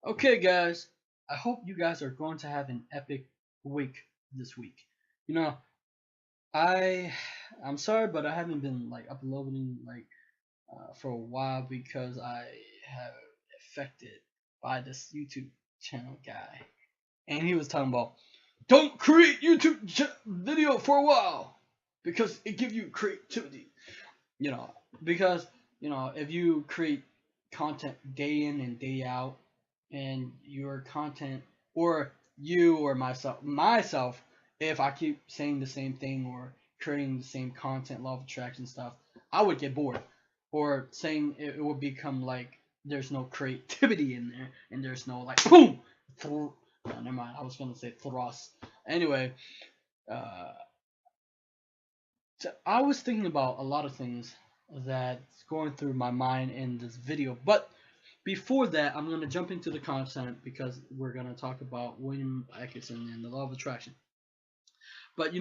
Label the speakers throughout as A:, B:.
A: Okay, guys, I hope you guys are going to have an epic week this week. You know, I I'm sorry, but I haven't been like uploading for a while because I have affected by this YouTube channel guy, and he was talking about don't create video for a while because it gives you creativity. You know, because if you create content day in and day out and your content or you or myself if I keep saying the same thing or creating the same content law of attraction stuff, I would get bored or saying it would become like there's no creativity in there and there's no like boom no, never mind, I was gonna say thrust anyway. uh so I was thinking about a lot of things that's going through my mind in this video, but before that, I'm going to jump into the content because we're going to talk about William Atkinson and the law of attraction. But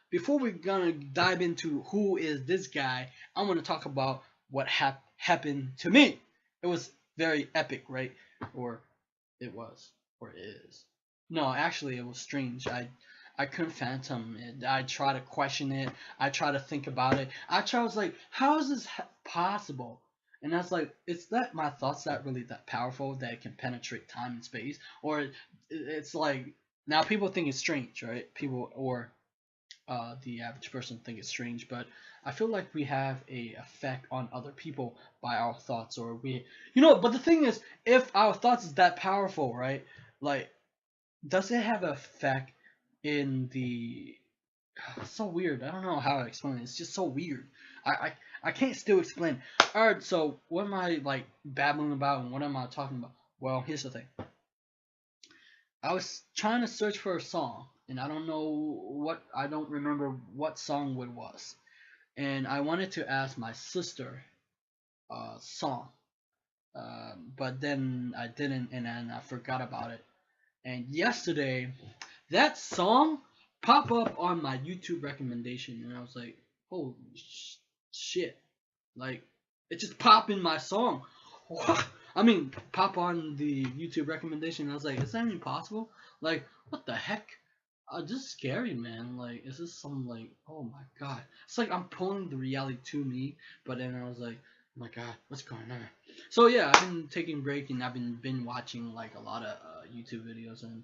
A: before we're going to dive into who is this guy, I'm going to talk about what happened to me. It was very epic, right? Or it was, or is. No, actually, it was strange. I couldn't fathom it. I try to question it. I try to think about it. I was like, how is this possible? And that's like, it's that my thoughts that really that powerful that it can penetrate time and space, or it's like now people think it's strange, right? People or the average person think it's strange, but I feel like we have a effect on other people by our thoughts, or but the thing is, if our thoughts is that powerful, right? Like, does it have an effect in the? It's so weird. I don't know how to explain it. It's just so weird. I I, I can't still explain. All right, so what am I like babbling about, and what am I talking about? Well, here's the thing. I was trying to search for a song, and I don't remember what song it was, and I wanted to ask my sister song, but then I didn't, and then I forgot about it. And yesterday, that song pop up on my YouTube recommendation, and I was like, "Holy shit!" Like, it just popped in my song. I mean, pop on the YouTube recommendation. I was like, "Is that even possible?" Like, what the heck? This is scary, man. Like, is this some like, oh my god? It's like I'm pulling the reality to me, but then I was like, oh my god, what's going on? So yeah, I've been taking a break and I've been watching like a lot of YouTube videos, and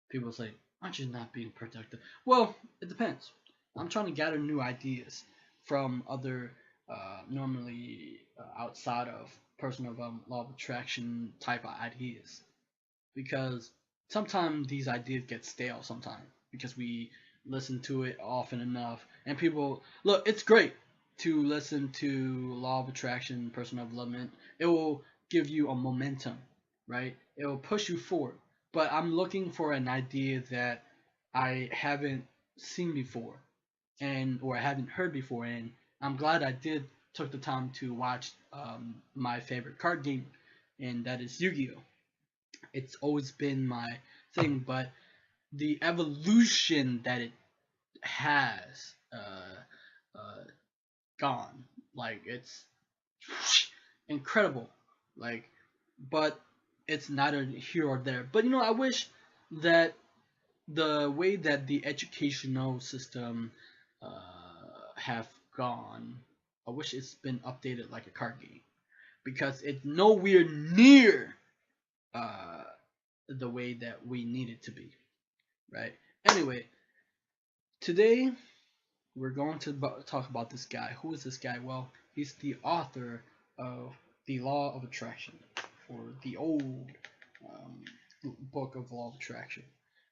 A: people say, aren't you not being productive? Well, it depends. I'm trying to gather new ideas from other normally outside of personal law of attraction type of ideas, because sometimes these ideas get stale sometimes because we listen to it often enough, and people look, it's great to listen to law of attraction, personal development. It will give you a momentum, right? It will push you forward, but I'm looking for an idea that I haven't seen before, and or I haven't heard before, and I'm glad I did took the time to watch my favorite card game, and that is Yu-Gi-Oh. It's always been my thing, but the evolution that it has uh, gone, like, it's incredible, like, but it's neither here or there. But I wish that the way that the educational system have gone, I wish it's been updated like a card game, because it's nowhere near uh, the way that we need it to be, right? Anyway, today we're going to talk about this guy. Who is this guy? Well, he's the author of The Law of Attraction, or the old um, book of Law of Attraction.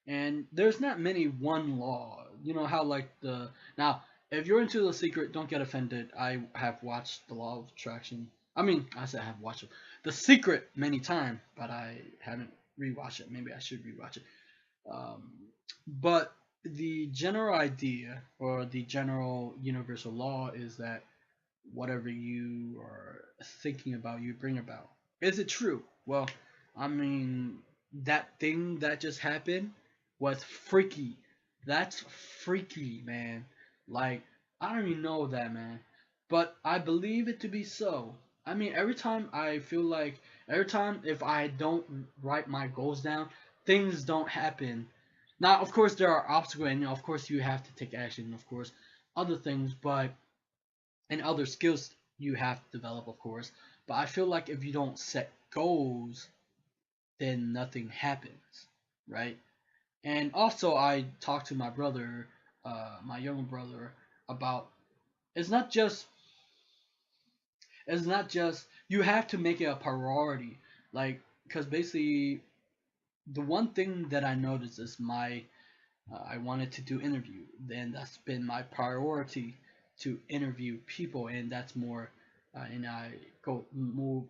A: And there's not many one law. You know how like the now. If you're into The Secret, don't get offended. I have watched The Law of Attraction. I mean, I said I have watched it. The Secret many times, but I haven't rewatched it. Maybe I should rewatch it. Um, but the general idea or the general universal law is that whatever you are thinking about, you bring about. Is it true? Well, I mean, that thing that just happened was freaky. That's freaky, man. Like, I don't even know that, man. But I believe it to be so. I mean, every time I feel like Every time if I don't write my goals down, things don't happen. Now, of course, there are obstacles, and of course, you have to take action. Of course, other things, but and other skills you have to develop, of course. But I feel like if you don't set goals, then nothing happens, right? And also, I talked to my brother, my younger brother, about it's not just you have to make it a priority, like because basically the one thing that I noticed is my I wanted to do interview, and that's been my priority to interview people, and that's more, and I go move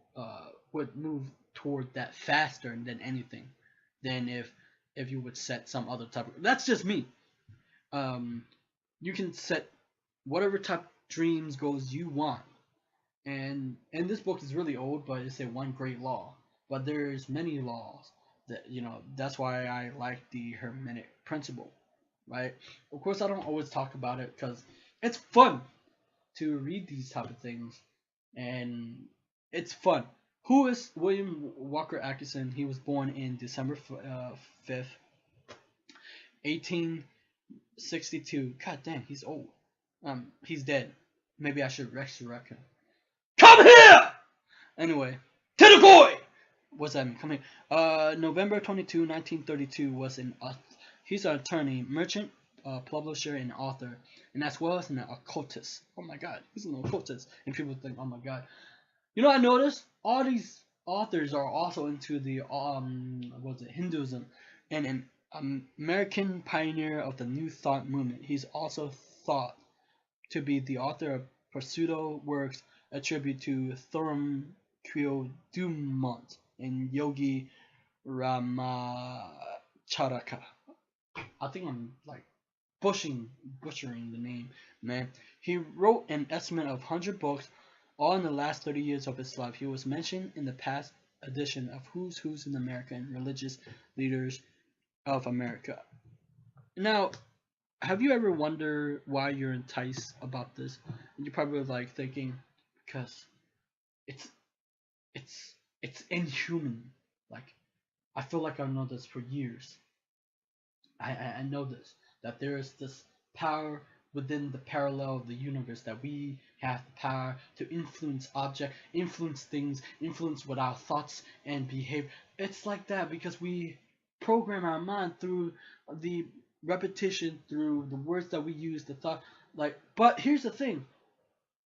A: would move toward that faster than anything, than if you would set some other type of. That's just me. Um, you can set whatever type of dreams goals you want, and this book is really old, but it's a one great law. But there's many laws that that's why I like the Hermetic principle, right? Of course, I don't always talk about it because it's fun to read these type of things, and it's fun. Who is William Walker Atkinson? He was born in December 5th, 1862. God damn, he's old. He's dead. Maybe I should resurrect him. Come here! Anyway, Tenagoi! What's that mean? Come here. November 22, 1932 was he's an attorney, merchant, publisher, and author, and as well as an occultist. Oh my god, he's an occultist. And people think, oh my god. I noticed all these authors are also into the Hinduism, and an American pioneer of the New Thought movement. He's also thought to be the author of pseudo works attributed to Thorum Dumont and Yogi Ramacharaka. I think I'm like butchering the name, man. He wrote an estimate of 100 books, all in the last 30 years of his life. He was mentioned in the past edition of Who's Who's in America and Religious Leaders of America. Now, have you ever wondered why you're enticed about this? You're probably like thinking, because it's it's inhuman. Like, I feel like I've known this for years. I know this, that there is this power within the parallel of the universe, that we have the power to influence object, influence things, influence what our thoughts and behavior. It's like that because we program our mind through the repetition, through the words that we use, the thought. Like, but here's the thing: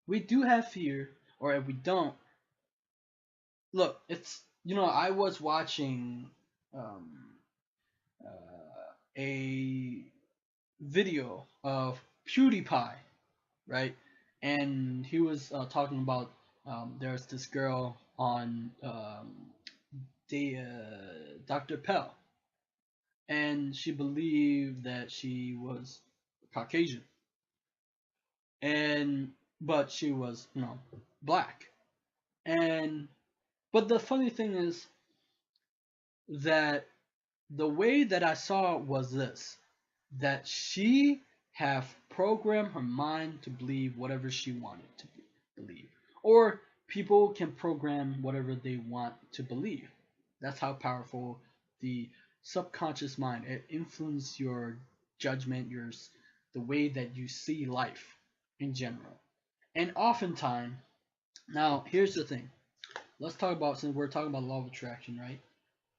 A: we do have fear, or if we don't, look, it's I was watching um, a video of PewDiePie, right? And he was talking about there's this girl on Dr. Pell, and she believed that she was Caucasian, and but she was black, and but the funny thing is that the way that I saw it was this, that she have programmed her mind to believe whatever she wanted to believe. Or people can program whatever they want to believe. That's how powerful the subconscious mind, it influences your judgment, the way that you see life in general. And oftentimes, now here's the thing. Let's talk about, since we're talking about law of attraction, right?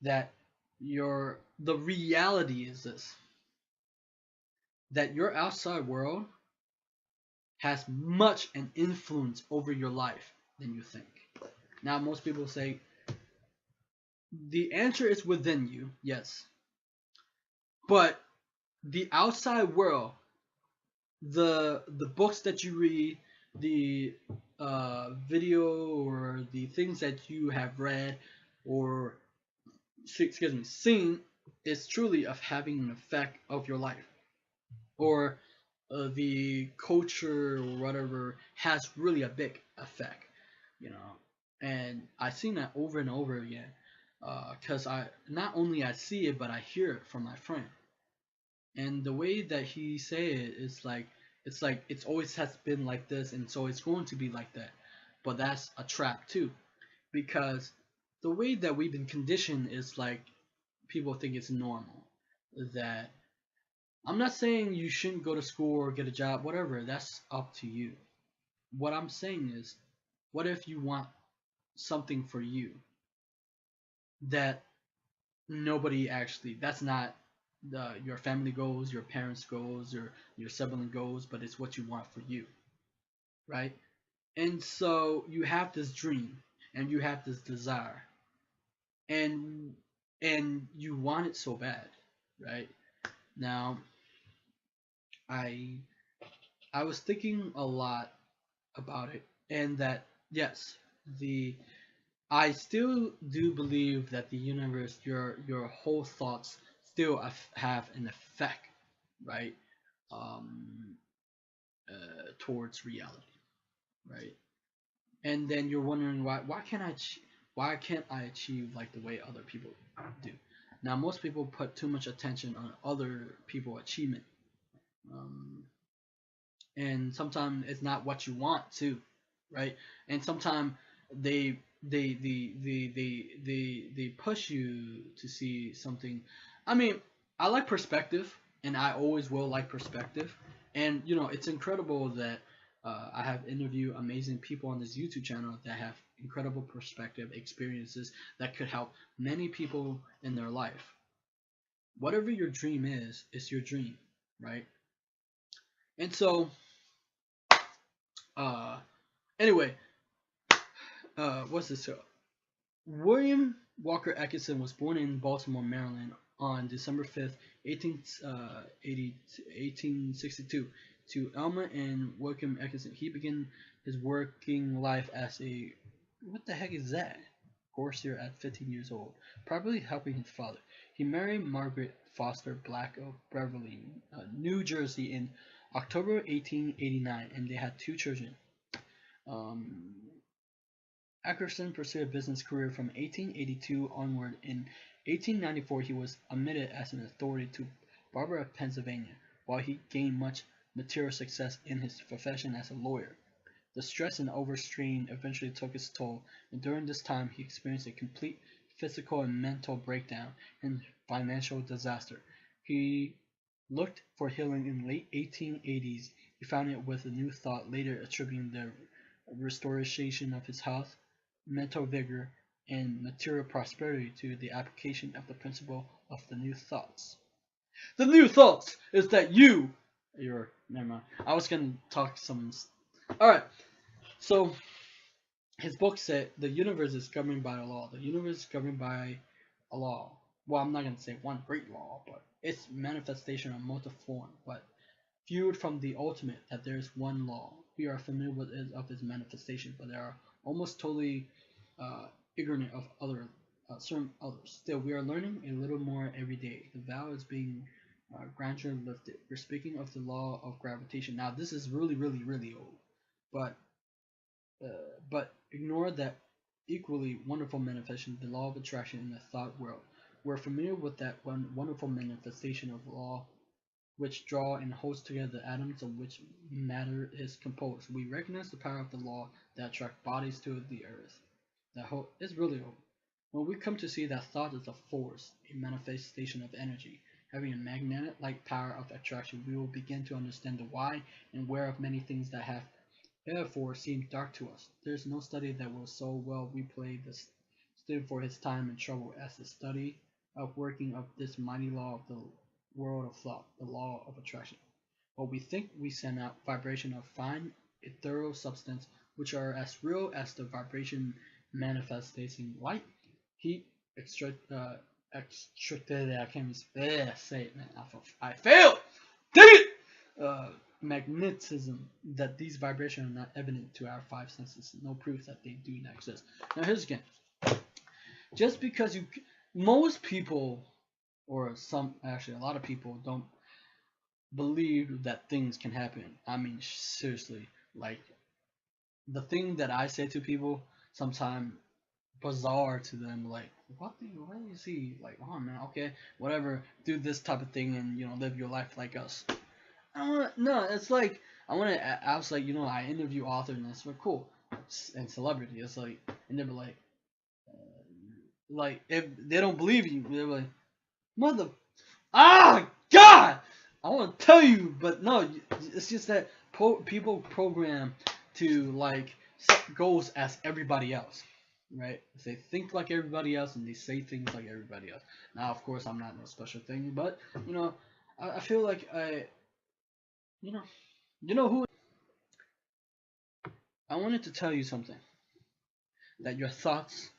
A: That the reality is this, that your outside world has much an influence over your life than you think. Now, most people say the answer is within you, yes, but the outside world, the books that you read, the video or the things that you have read or seen, is truly of having an effect of your life, or the culture or whatever has really a big effect, and I've seen that over and over again, because I not only I see it, but I hear it from my friend, and the way that he say it is like it's always has been like this, and so it's going to be like that. But that's a trap too, because the way that we've been conditioned is like people think it's normal. That I'm not saying you shouldn't go to school or get a job, whatever. That's up to you. What I'm saying is, what if you want something for you that nobody actually, that's not your family goals, your parents goals, or your sibling goals, but it's what you want for you, right? And so you have this dream and you have this desire, and you want it so bad, right? Now, I I was thinking a lot about it, and that yes, the I still do believe that the universe, your whole thoughts still have an effect, right? Um, Towards reality, right? And then you're wondering why can't I achieve like the way other people do? Now most people put too much attention on other people achievement, um, and sometimes it's not what you want to, right? And sometimes they push you to see something. I mean, I like perspective, and I always will like perspective. And it's incredible that I have interviewed amazing people on this YouTube channel that have incredible perspective experiences that could help many people in their life. Whatever your dream is, it's your dream, right? And so, uh, anyway, what's this? William Walker Atkinson was born in Baltimore, Maryland on December 5th, 1862 to Elmer and William Atkinson. He began his working life as a, what the heck is that? Horseer at 15 years old, probably helping his father. He married Margaret Foster Black of Beverly, New Jersey in October 1889, and they had two children. Um, Atkinson pursued a business career from 1882 onward. In 1894, he was admitted as an authority to Barbara, Pennsylvania, while he gained much material success in his profession as a lawyer. The stress and overstrain eventually took its toll, and during this time he experienced a complete physical and mental breakdown and financial disaster. He looked for healing in the late 1880s. He found it with a new thought, later attributing the restoration of his health, mental vigor, and material prosperity to the application of the principle of the new thoughts. The new thoughts is that you're never mind. I was gonna talk some. All right, so his book said the universe is governed by a law. The universe is governed by a law. Well, I'm not gonna say one great law, but it's manifestation of multiform. But viewed from the ultimate, that there is one law. We are familiar with it of its manifestation, but there are almost totally uh, ignorant of certain others. Still, we are learning a little more every day. The vow is being gradually lifted. We're speaking of the law of gravitation. Now, this is really, really, really old, but uh, ignore that equally wonderful manifestation, the law of attraction in the thought world. We're familiar with that one wonderful manifestation of law which draw and holds together the atoms of which matter is composed. We recognize the power of the law that attract bodies to the earth. That whole is really old. When we come to see that thought is a force, a manifestation of energy, having a magnetic-like power of attraction, we will begin to understand the why and where of many things that have therefore seemed dark to us. There is no study that will so well replay the student for his time and trouble as the study of working of this mighty law of the world of thought, the law of attraction. What we think we send out vibration of fine ethereal substance, which are as real as the vibration manifesting light, heat, extracted. I can't even say it, man. I failed. Dang it! Magnetism. That these vibrations are not evident to our five senses. No proof that they do not exist. Now here's again. Just because most people, or some, actually a lot of people don't believe that things can happen. I mean, seriously, like the thing that I say to people sometimes bizarre to them, like what do you see? Like, oh man, okay, whatever, do this type of thing and live your life like us. No, it's like I was like, I interview authors and it's like cool, and celebrity. It's like, and they were like, like if they don't believe you, they're like, mother, God, I want to tell you, but no, it's just that people program to like set goals as everybody else, right? They think like everybody else and they say things like everybody else. Now, of course, I'm not no special thing, but you know, I feel like you know, who I wanted to tell you something that your thoughts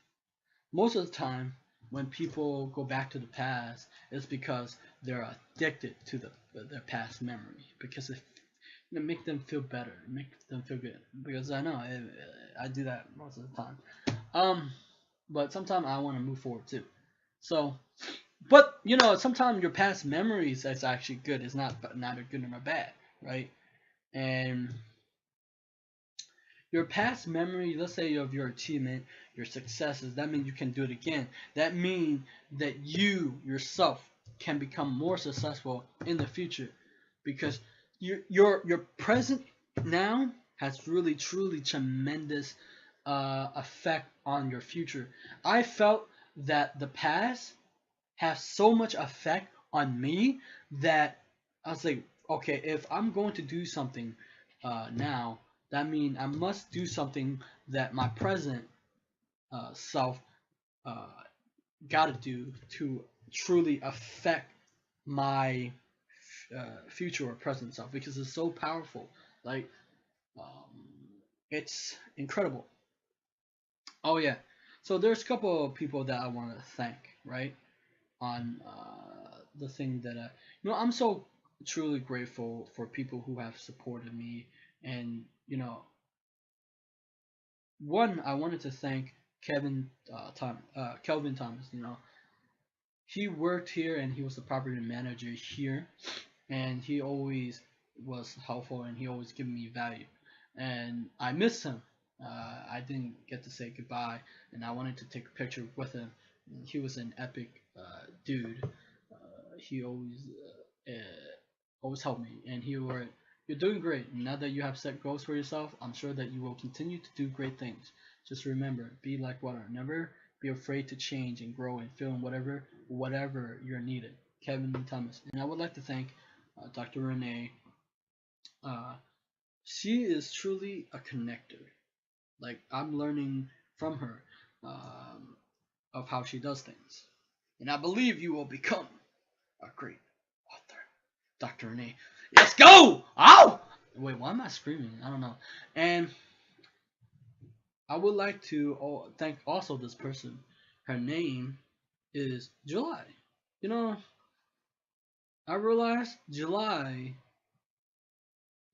A: most of the time when people go back to the past it's because they're addicted to their past memory because it make them feel better, make them feel good. Because I know I do that most of the time. But sometimes I want to move forward too. So, but sometimes your past memories is actually good. It's not neither good nor bad, right? And your past memory, let's say of your achievement, your successes, that means you can do it again. That means that you yourself can become more successful in the future because your present now has really truly tremendous effect on your future. I felt that the past has so much effect on me that I was like, okay, if I'm going to do something now, that means I must do something that my present self uh, got to do to truly affect my future or present self because it's so powerful. Like, it's incredible. Oh yeah. So there's a couple of people that I want to thank, right? On the thing that I'm so truly grateful for people who have supported me, and one I wanted to thank Kelvin Thomas. He worked here and he was the property manager here, and he always was helpful and he always gave me value, and I miss him. I didn't get to say goodbye, and I wanted to take a picture with him. He was an epic dude. He always helped me, and he were you're doing great. Now that you have set goals for yourself, I'm sure that you will continue to do great things. Just remember, be like water. Never be afraid to change and grow and fill in whatever you're needed. Kevin Thomas. And I would like to thank Dr. Renee. Uh, she is truly a connector. Like I'm learning from her of how she does things, and I believe you will become a great author, Dr. Renee. Let's go! Ow! Wait, why am I screaming? I don't know. And I would like to thank also this person. Her name is July. You know, I realized July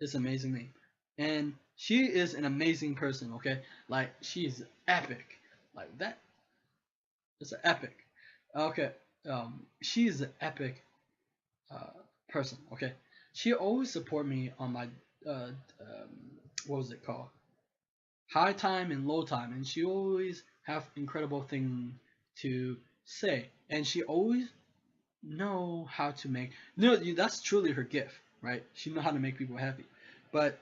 A: is an amazing name. And she is an amazing person, okay? Like, she's epic. Like, that is an epic. Okay, she is an epic uh, person, okay? She always support me on my, what was it called? High time and low time. And she always have incredible thing to say. And she always know how to make, no, that's truly her gift, right? She know how to make people happy. But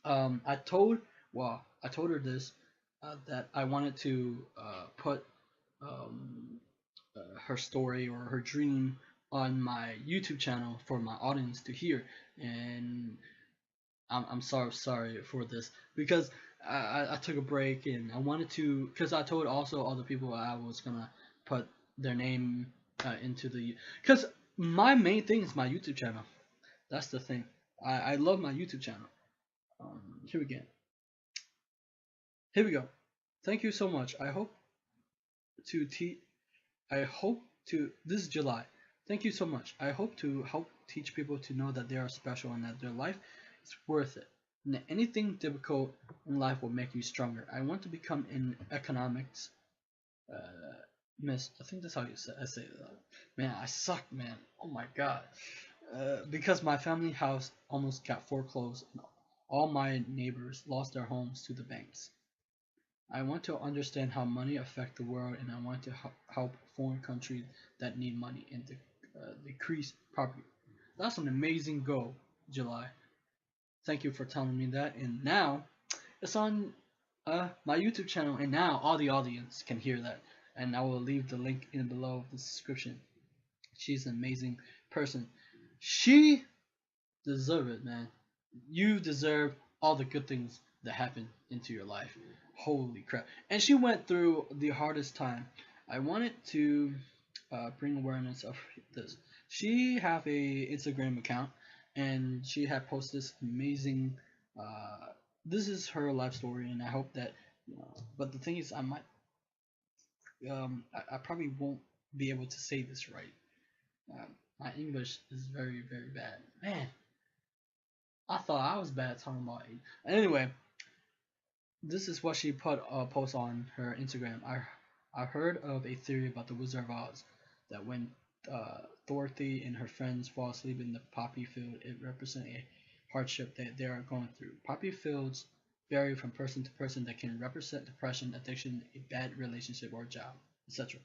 A: I told, I told her this that I wanted to put her story or her dream on my YouTube channel for my audience to hear, and I'm sorry for this because I took a break and I wanted to because I told also other people I was gonna put their name into the because my main thing is my YouTube channel. That's the thing. I love my YouTube channel. Here we go. Here we go. Thank you so much. To teach. I hope to. This is July. Thank you so much. I hope to help teach people to know that they are special and that their life is worth it. And that anything difficult in life will make you stronger. I want to become an economics miss. I think that's how you say. I say that. Man, I suck, man. Oh my god. Because my family house almost got foreclosed and all my neighbors lost their homes to the banks. I want to understand how money affects the world, and I want to help foreign countries that need money and decrease poverty. That's an amazing goal, July. Thank you for telling me that. And now it's on my YouTube channel, and now all the audience can hear that. and I will leave the link in below the description. She's an amazing person. She deserves it, man. You deserve all the good things that happen into your life. Holy crap! And she went through the hardest time. I wanted to bring awareness of this. She have a Instagram account, and she had posted this amazing. This is her life story, and I hope that. But the thing is, I might. I probably won't be able to say this right. My English is very, very bad. Man, I thought I was bad talking about it. Anyway, this is what she put post on her Instagram. I heard of a theory about the Wizard of Oz that when Dorothy and her friends fall asleep in the poppy field, it represents a hardship that they are going through. Poppy fields vary from person to person that can represent depression, addiction, a bad relationship, or job, etc.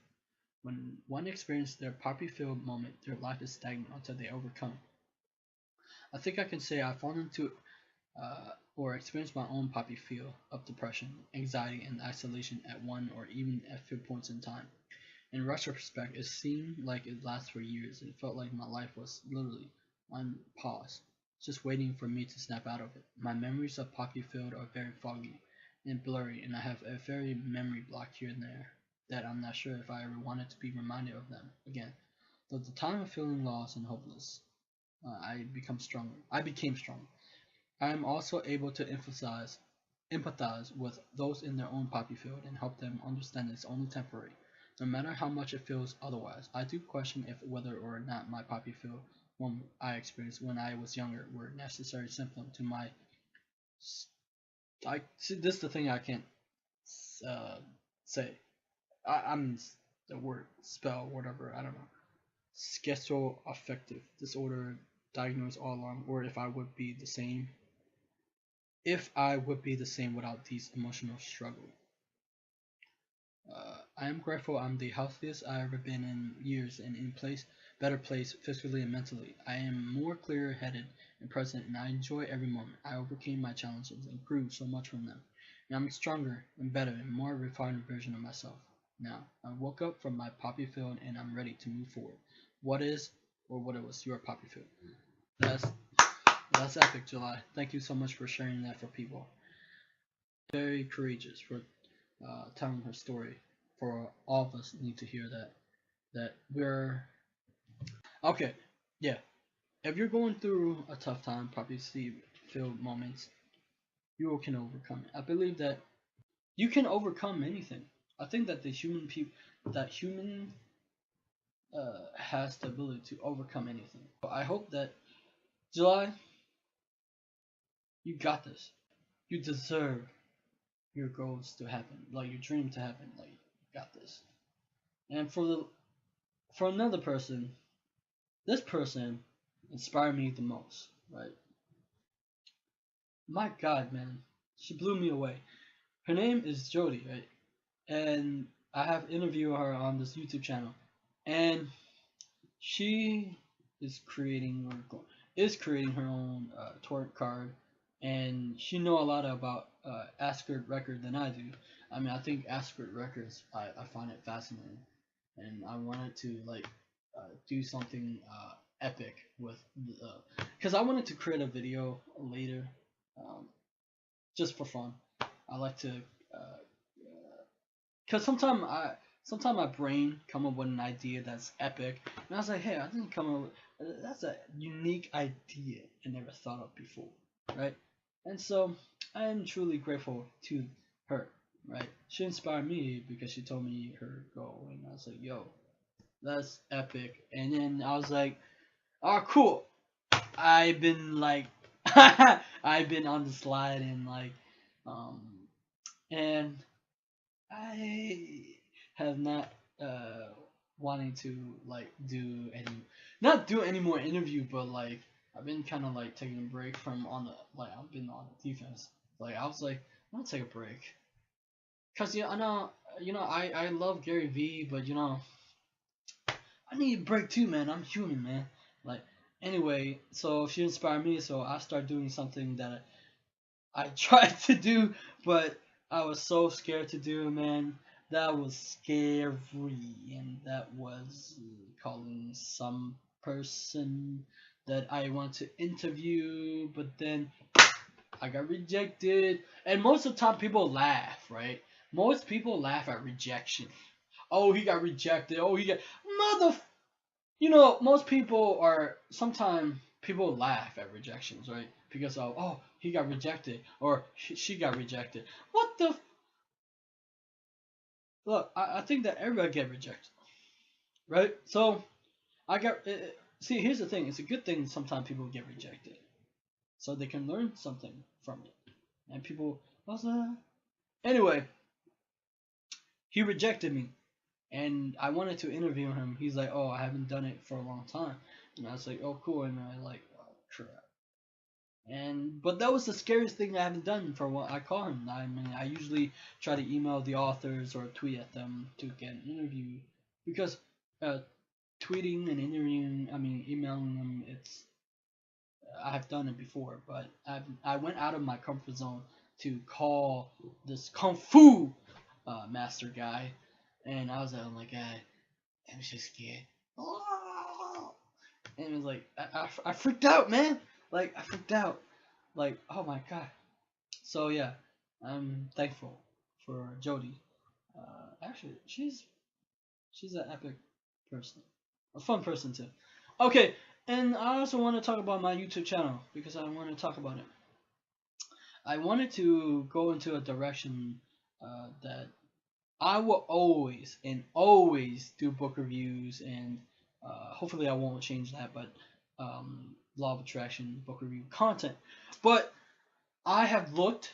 A: When one experiences their poppy field moment, their life is stagnant until they overcome. I think I can say I've fallen into or experienced my own poppy field of depression, anxiety, and isolation at one or even at few points in time. In retrospect, it seemed like it lasted for years. It felt like my life was literally on pause, just waiting for me to snap out of it. My memories of poppy field are very foggy and blurry, and I have a very memory block here and there that I'm not sure if I ever wanted to be reminded of them again. Though the time of feeling lost and hopeless, I became stronger. I am also able to empathize with those in their own poppy field and help them understand it's only temporary, no matter how much it feels otherwise. I do question if whether or not my poppy field one I experienced when I was younger were necessary symptom to my. I see this is the thing I can't say. I'm the word spell whatever I don't know. Schizoaffective disorder diagnosed all along, or if I would be the same without these emotional struggles. I am grateful I'm the healthiest I've ever been in years and in better place physically and mentally. I am more clear-headed and present, and I enjoy every moment. I overcame my challenges and grew so much from them. And I'm a stronger and better and more refined version of myself. Now, I woke up from my poppy field and I'm ready to move forward. What is or what it was your poppy field? That's that's epic, July. Thank you so much for sharing that for people. Very courageous for telling her story. For all of us need to hear that. That we're okay. Yeah, if you're going through a tough time, probably see feel moments, you can overcome it. I believe that you can overcome anything. I think that that human has the ability to overcome anything. So I hope that July, you got this. You deserve your goals to happen, like your dream to happen. Like you got this. And for another person, this person inspired me the most. Right? My God, man, she blew me away. Her name is Jody, right? And I have interviewed her on this YouTube channel, and she is creating her own torrent card, and she know a lot about Asgard record than I do. I mean, I think Asgard records I find it fascinating, and I wanted to like do something epic with because I wanted to create a video later, um, just for fun. I like to because sometimes my brain come up with an idea that's epic, and I was like, hey, I didn't come up with that's a unique idea I never thought of before, right? And so I am truly grateful to her, right? She inspired me because she told me her goal, and I was like, yo, that's epic. And then I was like, oh, cool. I've been like, I've been on the slide and like, um, and I have not wanting to like not do any more interview, but like I've been kind of like taking a break from on the like I've been on the defense. Like I was like I'm gonna take a break, cause I know I love Gary V, but I need a break too, man. I'm human, man. Like anyway, so she inspired me, so I started doing something that I tried to do, but I was so scared to do, man. that was scary, and that was calling some person that I want to interview, but then I got rejected. And most of the time, people laugh, right? Most people laugh at rejection. Oh, he got rejected. Oh, he got mother. You know, most people are sometimes people laugh at rejections, right? Because of oh, he got rejected or she got rejected. What the look? I think that everybody get rejected, right? So I got. See, here's the thing. It's a good thing sometimes people get rejected, so they can learn something from it. And people, what's that? Anyway, he rejected me, and I wanted to interview him. He's like, "Oh, I haven't done it for a long time," and I was like, "Oh, cool." And I like, oh, crap. And but that was the scariest thing I haven't done for what I call him. I mean, I usually try to email the authors or tweet at them to get an interview because uh, tweeting and interviewing, I mean, emailing them, it's I've done it before, but I went out of my comfort zone to call this kung fu master guy, and I was like, oh my god, I'm so scared. And it was like I freaked out, man. Like I freaked out. Like oh my god. So yeah, I'm thankful for Jody. Actually, she's an epic person, a fun person too. Okay, and I also want to talk about my YouTube channel because I want to talk about it. I wanted to go into a direction that I will always and always do book reviews, and hopefully I won't change that, but law of attraction book review content. But I have looked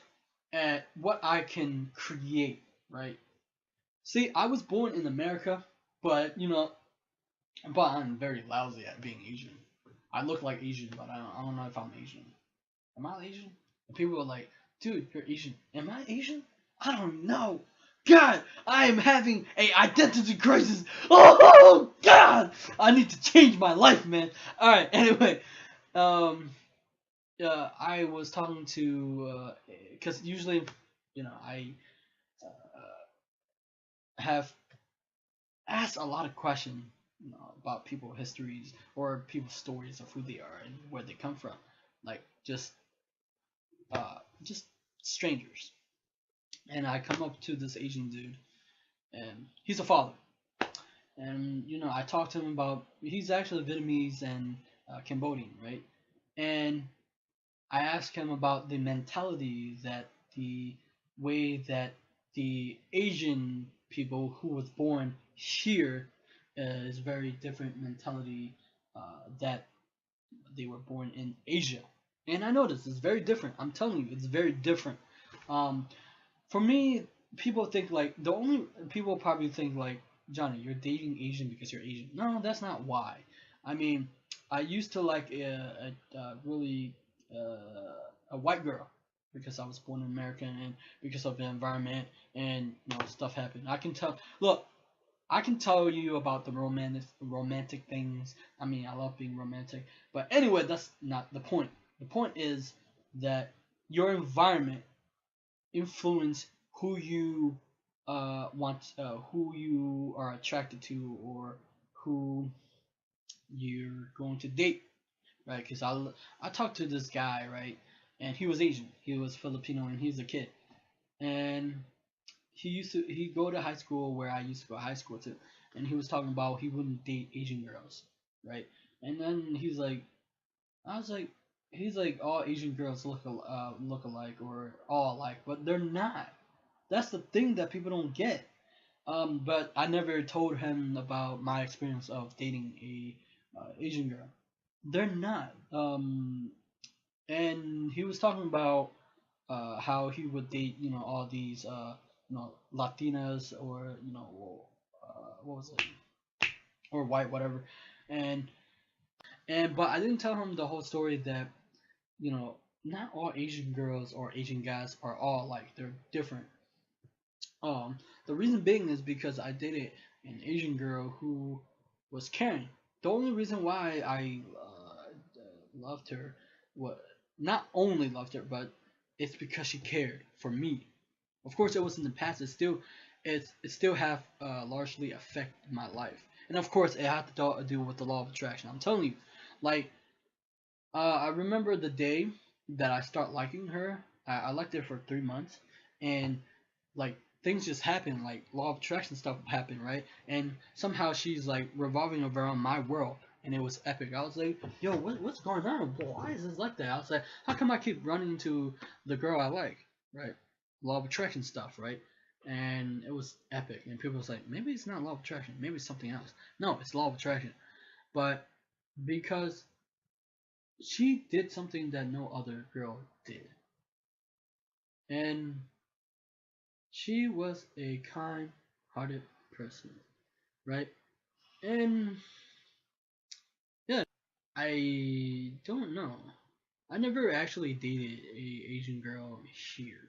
A: at what I can create, right? See, I was born in America, but but I'm very lousy at being Asian. I look like Asian, but I don't know if I'm Asian. Am I Asian? And people are like, dude, you're Asian. Am I Asian? I don't know. God, I am having a identity crisis. Oh God, I need to change my life, man. All right. Anyway, um, I was talking to because usually, I have asked a lot of questions, about people's histories or people's stories of who they are and where they come from, like just strangers. And I come up to this Asian dude, and he's a father. And I talked to him about he's actually Vietnamese and Cambodian, right? And I asked him about the mentality that the way that the Asian people who was born here is very different mentality that they were born in Asia. And I noticed it's very different. I'm telling you, it's very different. Um, for me, people think like the only people probably think like Johnny, you're dating Asian because you're Asian. No, that's not why. I mean, I used to like a really a white girl because I was born in America and because of the environment and stuff happened. I can tell. Look, I can tell you about the romantic things. I mean, I love being romantic, but anyway, that's not the point. The point is that your environment influence who you are attracted to, or who you're going to date, right? Because I talked to this guy, right, and he was Asian, he was Filipino, and he's a kid, and he go to high school where I used to go to high school too, and he was talking about he wouldn't date Asian girls, right? And then I was like, he's like all Asian girls look alike or all alike, but they're not. That's the thing that people don't get. But I never told him about my experience of dating a Asian girl. They're not. And he was talking about how he would date, all these, Latinas or what was it, or white, whatever, and but I didn't tell him the whole story that not all Asian girls or Asian guys are all like they're different. The reason being is because I dated an Asian girl who was caring. The only reason why I loved her, what not only loved her, but it's because she cared for me. Of course, it was in the past. it still have largely affected my life. And of course, it had to do with the law of attraction. I'm telling you, like I remember the day that I start liking her. I liked her for 3 months, and like things just happen, like law of attraction stuff happened, right? And somehow she's like revolving around my world, and it was epic. I was like, yo, what's going on? Why is this like that? I was like, how come I keep running into the girl I like, right? Law of attraction stuff, right? And it was epic, and people was like, maybe it's not law of attraction, maybe it's something else. No, it's law of attraction. But because she did something that no other girl did, and she was a kind-hearted person, right? And yeah, I don't know. I never actually dated a Asian girl here.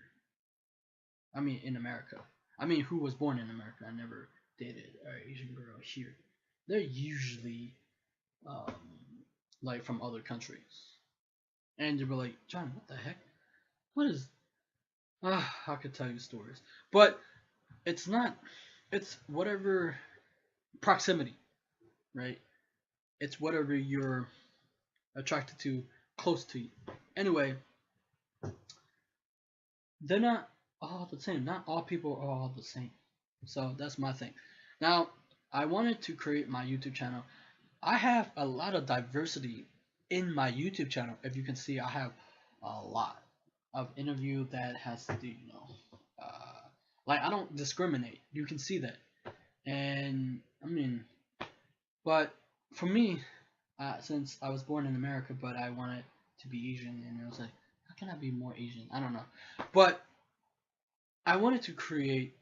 A: I mean, in America. I mean, who was born in America. I never dated an Asian girl here. They're usually um, like from other countries, and they were like, John, what the heck? What is? I could tell you stories, but it's not. It's whatever proximity, right? It's whatever you're attracted to close to you. Anyway, they're not all the same. Not all people are all the same. So that's my thing. Now, I wanted to create my YouTube channel. I have a lot of diversity in my YouTube channel. If you can see, I have a lot of interview that has to do, like I don't discriminate. You can see that. And I mean, but for me, since I was born in America, but I wanted to be Asian, and I was like, how can I be more Asian? I don't know, but I wanted to create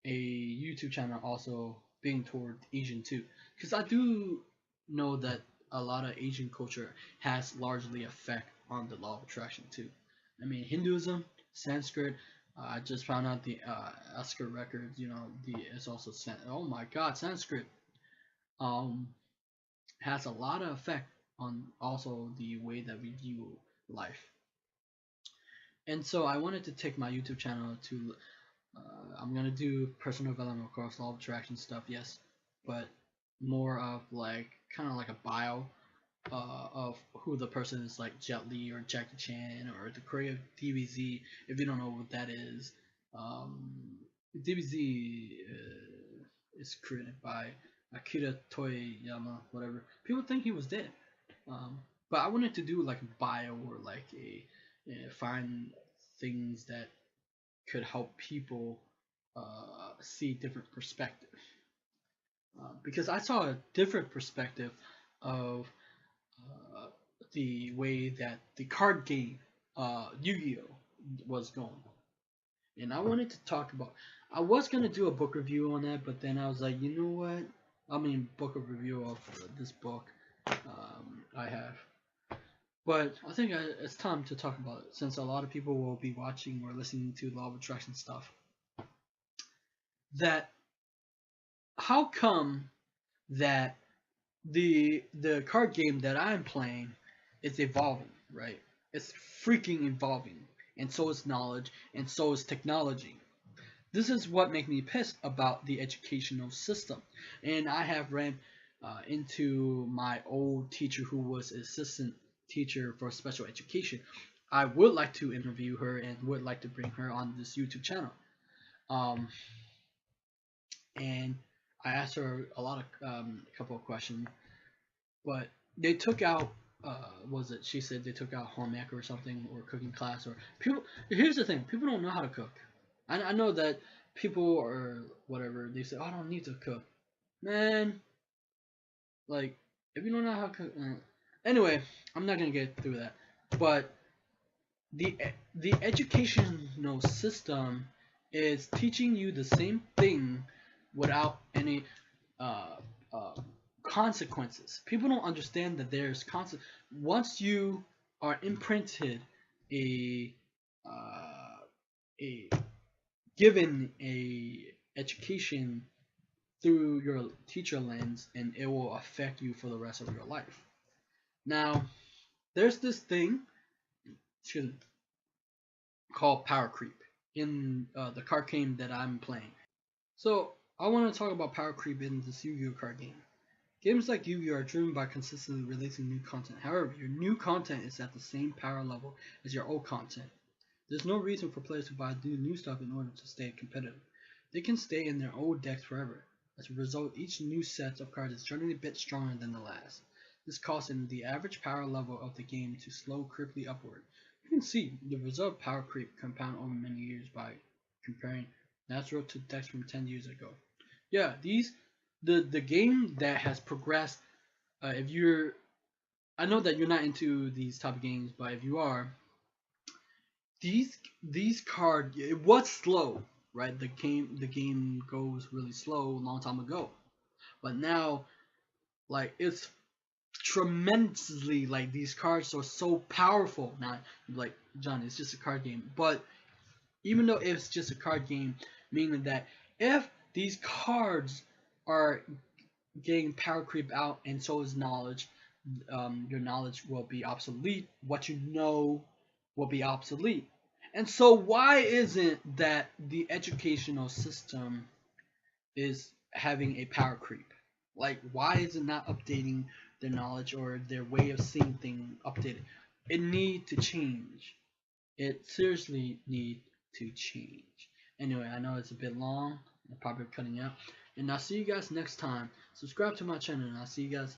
A: a YouTube channel also being toward Asian too, because I do know that a lot of Asian culture has largely effect on the law of attraction too. I mean, Hinduism, Sanskrit. I just found out the Oscar records. It's also oh my God, Sanskrit. Um, has a lot of effect on also the way that we view life. And so I wanted to take my YouTube channel to, I'm gonna do personal development, of course, law of attraction stuff, yes, but more of like kind of like a bio of who the person is, like Jet Li or Jackie Chan or the creator DBZ. If you don't know what that is, um, DBZ is created by Akira Toyama, whatever. People think he was dead. But I wanted to do like a bio or like find things that could help people see different perspective. Because I saw a different perspective of uh, the way that the card game Yu-Gi-Oh was going, and I wanted to talk about. I was gonna do a book review on that, but then I was like, you know what? I mean, book of review of this book I have. But I think it's time to talk about it, since a lot of people will be watching or listening to law of attraction stuff. That how come that the card game that I'm playing is evolving, right? It's freaking evolving, and so is knowledge, and so is technology. This is what makes me pissed about the educational system, and I have ran into my old teacher who was assistant teacher for special education. I would like to interview her and would like to bring her on this YouTube channel. Um, and I asked her a lot of a couple of questions, but they took out was it she said they took out home ec or something, or cooking class, or people. Here's the thing, people don't know how to cook. I know that people or whatever, they say, oh, I don't need to cook, man. Like, if you don't know how to cook, anyway, I'm not gonna get through that. But the the educational system is teaching you the same thing without any uh, uh, consequences. People don't understand that there's once you are imprinted a a given a education through your teacher lens, and it will affect you for the rest of your life. Now, there's this thing, excuse me, called power creep in the card game that I'm playing. So I want to talk about power creep in this Yu-Gi-Oh card game. Games like Yu-Gi-Oh are driven by consistently releasing new content. However, your new content is at the same power level as your old content. There's no reason for players to buy new stuff in order to stay competitive. They can stay in their old decks forever. As a result, each new set of cards is generally a bit stronger than the last. This causes the average power level of the game to slow creepily upward. You can see the result of power creep compound over many years by comparing natural to decks from 10 years ago. Yeah, the game that has progressed. If you're, I know that you're not into these type of games, but if you are, these card it was slow, right? The game goes really slow a long time ago, but now like it's tremendously like these cards are so powerful now. Like John, it's just a card game, but even though it's just a card game, meaning that if these cards are getting power creep out and so is knowledge, your knowledge will be obsolete. What you know will be obsolete. And so why isn't that the educational system is having a power creep? Like why is it not updating their knowledge or their way of seeing things updated? It need to change. It seriously need to change. Anyway, I know it's a bit long. I'm probably cutting out. And I'll see you guys next time. Subscribe to my channel and I'll see you guys